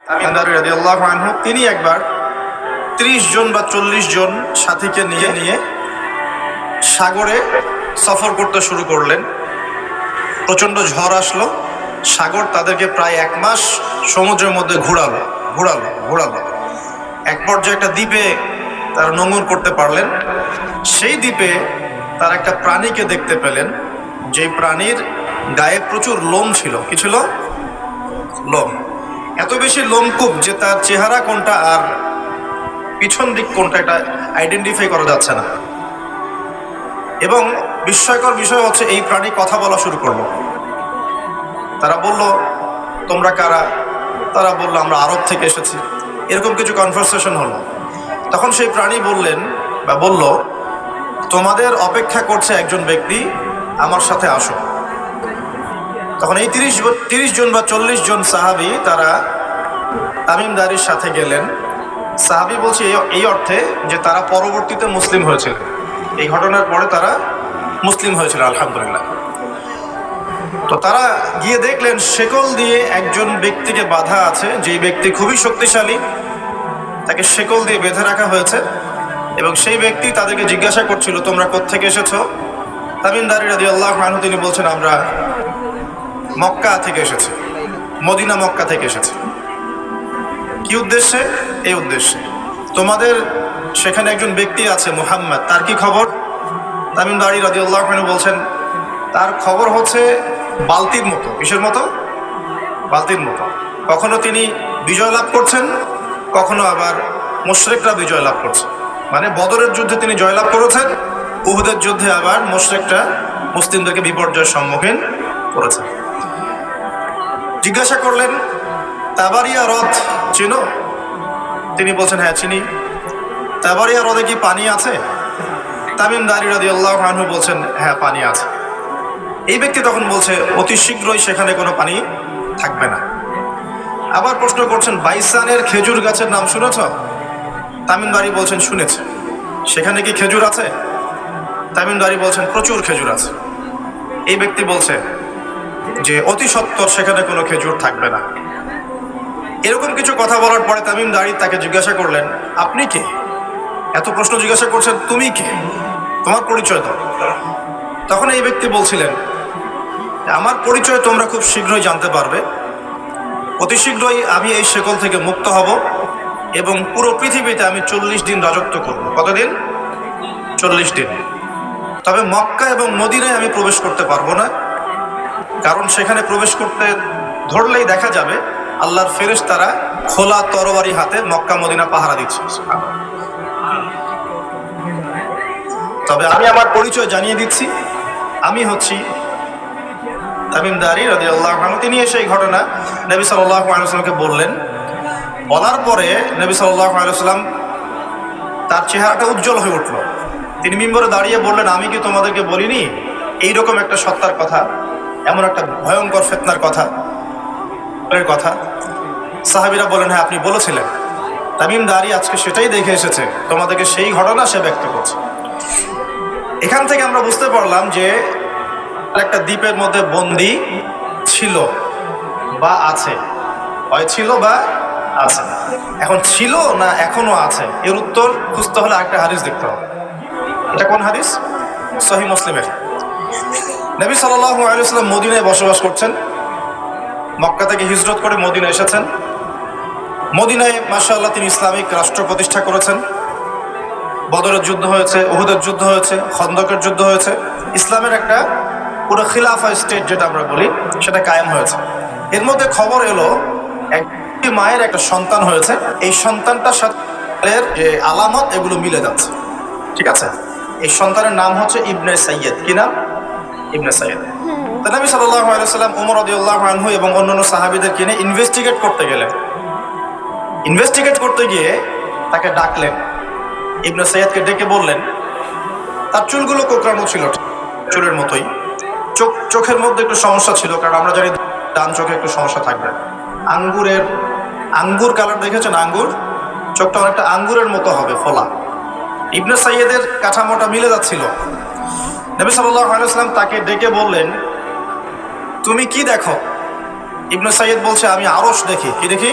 রাদিয়াল্লাহু আনহু তিনি একবার 30 জন বা 40 জন সাথীকে নিয়ে সাগরে সফর করতে শুরু করলেন। প্রচন্ড ঝড় আসলো, সাগর তাদেরকে প্রায় 1 মাস সমুদ্রের মধ্যে ঘোরালো। এক পর্যায়ে একটা দ্বীপে তারা নোঙর করতে পারলেন। সেই দ্বীপে তার একটা প্রাণীকে দেখতে পেলেন, যে প্রাণীর গায়ে প্রচুর লোম ছিল। কি ছিল? লোম। এত বেশি লোমকূপ যে তার চেহারা কোনটা আর পিছন দিক কোনটা এটা আইডেন্টিফাই করা যাচ্ছে না। এবং বিস্ময়কর বিষয় হচ্ছে এই প্রাণী কথা বলা শুরু করলো। তারা বলল, তোমরা কারা? তারা বলল, আমরা আরব থেকে এসেছি। এরকম কিছু কনভারসেশন হলো। তখন সেই প্রাণী বলল, তোমাদের অপেক্ষা করছে একজন ব্যক্তি, আমার সাথে আসো। তখন এই 30 জন বা 40 জন সাহাবী তারা তামিম দারির সাথে গেলেন। সাহাবী বলছে এই অর্থে যে তারা পরবর্তীতে মুসলিম হয়েছিলেন, এই ঘটনার পরে তারা মুসলিম হয়েছিল, আলহামদুলিল্লাহ। তো তারা গিয়ে দেখলেন শেকল দিয়ে একজন ব্যক্তিকে বাঁধা আছে, যেই ব্যক্তি খুবই শক্তিশালী, তাকে শেকল দিয়ে বেঁধে রাখা হয়েছে। এবং সেই ব্যক্তি তাদেরকে জিজ্ঞাসা করছিল, তোমরা কোত্থেকে এসেছো? তামিম দারি রাদিয়াল্লাহু আনহু তিনি বলছেন, আমরা মক্কা থেকে এসেছি, মদিনা মক্কা থেকে এসেছি। কি উদ্দেশ্যে? এই উদ্দেশ্যে, তোমাদের সেখানে একজন ব্যক্তি আছে মুহাম্মদ, তার কি খবর? তামিম দারি রাদিয়াল্লাহু আনহু বলছেন, তার খবর হচ্ছে বালতির মতো। কিসের মতো? বালতির মতো। কখনো তিনি বিজয় লাভ করছেন, কখনো আবার মুশরিকরা বিজয় লাভ করছে। মানে বদরের যুদ্ধে তিনি জয়লাভ করেছেন, উহুদের যুদ্ধে আবার মুশরিকরা মুসলিমদেরকে বিপর্যয়ের সম্মুখীন করেছে। জিজ্ঞাসা করলেন, তাবারিয়া হ্রদ চিনো? তিনি বলছেন, হ্যাঁ চিনি। তাবারিয়া হ্রদে কি পানি আছে? তামিম দারি রাদিয়াল্লাহু আনহু বলছেন, হ্যাঁ পানি আছে। এই ব্যক্তি তখন বলছে, অতি শীঘ্রই সেখানে কোনো পানি থাকবে না। আবার প্রশ্ন করছেন, বাইসানের খেজুর গাছের নাম শুনেছ? তামিম দারি বলছেন, শুনেছে। সেখানে কি খেজুর আছে? তামিম দারি বলছেন, প্রচুর খেজুর আছে। এই ব্যক্তি বলছে যে অতি সত্বর সেখানে কোনো খেজুর থাকবে না। এরকম কিছু কথা বলার পরে তামিম দারি তাকে জিজ্ঞাসা করলেন, আপনি কে? এত প্রশ্ন জিজ্ঞাসা করছেন, তুমি কে? তোমার পরিচয় দাও। তখন এই ব্যক্তি বলছিলেন, আমার পরিচয় তোমরা খুব শীঘ্রই জানতে পারবে। অতি শীঘ্রই আমি এই শেকল থেকে মুক্ত হব এবং পুরো পৃথিবীতে আমি 40 দিন রাজত্ব করব। কতদিন? 40 দিন। তবে মক্কা এবং মদিনায় আমি প্রবেশ করতে পারবো না, কারণ সেখানে প্রবেশ করতে ধরলেই দেখা যাবে আল্লাহর ফেরেশতারা খোলা তরবারি হাতে মক্কা মদিনা পাহারা দিচ্ছে। তবে আমি আমার পরিচয় জানিয়ে দিচ্ছি, আমি হচ্ছি তামিম দারি রাদিয়াল্লাহু আনহু। তিনি এসে এই ঘটনা নবী সাল্লাল্লাহু আলাইহি ওয়াসাল্লামকে বললেন। বলার পরে নবী সাল্লাল্লাহু আলাইহি ওয়াসাল্লাম তার চেহারাটা উজ্জ্বল হয়ে উঠল। তিনি মিম্বরে দাঁড়িয়ে বললেন, আমি কি তোমাদেরকে বলিনি এইরকম একটা সত্তার কথা, এমন একটা ভয়ঙ্কর ফিতনার কথা? সাহাবীরা বলেন, হ্যাঁ আপনি বলেছিলেন। তামিম দারি আজকে সেটাই দেখে এসেছে, তোমাদেরকে সেই ঘটনা সে ব্যক্ত করছে। এখান থেকে আমরা বুঝতে পারলাম যে একটা দ্বীপের মধ্যে বন্দী ছিল বা আছে, হয় ছিল বা আছে। এখন ছিল না এখনো আছে, এর উত্তর খুঁজতে হলে একটা হাদিস দেখতে হবে। এটা কোন হাদিস? সহিহ মুসলিমের। নবী সাল্লাল্লাহু আলাইহি ওয়াসাল্লাম মদিনায় বসবাস করছেন, মক্কা থেকে হিজরত করে মদিনায় এসেছেন। মদিনায় মাশাআল্লাহ তিনি ইসলামিক রাষ্ট্র প্রতিষ্ঠা করেছেন। বদরের যুদ্ধ হয়েছে, উহুদের যুদ্ধ হয়েছে, খন্দকের যুদ্ধ হয়েছে। ইসলামের একটা পুরো খিলাফা স্টেট যেটা আমরা বলি সেটা কায়েম হয়েছে। এর মধ্যে খবর এলো একটি মায়ের একটা সন্তান হয়েছে, এই সন্তানটার সাথে যে আলামত এগুলো মিলে যাচ্ছে। ঠিক আছে, এই সন্তানের নাম হচ্ছে ইবনে সাইয়্যিদ। কি নাম? ইবনে সাইয়্যিদ। তো নবী সাল্লাল্লাহু আলাইহি ওয়াসাল্লাম ওমর রাদিয়াল্লাহু আনহু এবং অন্যান্য সাহাবীদেরকে নিয়ে ইনভেস্টিগেট করতে গেলেন। ইনভেস্টিগেট করতে গিয়ে তাকে ডাকলেন। ইবনে সাইয়্যিদকে ডেকে বললেন, তার চুলগুলো কোঁকড়ানো ছিল চুলের মতোই, চোখের মধ্যে একটু সমস্যা ছিল, কারণ আমরা জানি ডান চোখে একটু সমস্যা থাকবে। আঙ্গুর কালার দেখেছেন? আঙ্গুর, চোখটা অনেকটা আঙ্গুরের মতো হবে, ফোলা। ইবনে সাইয়্যিদের কাঠামোটা মিলে যাচ্ছিল। নবী সাল্লাল্লাহু আলাইহি ওয়াসাল্লাম তাকে ডেকে বললেন, তুমি কি দেখো? ইবনে সাইয়্যিদ বলছে, আমি আরশ দেখি। কি দেখি?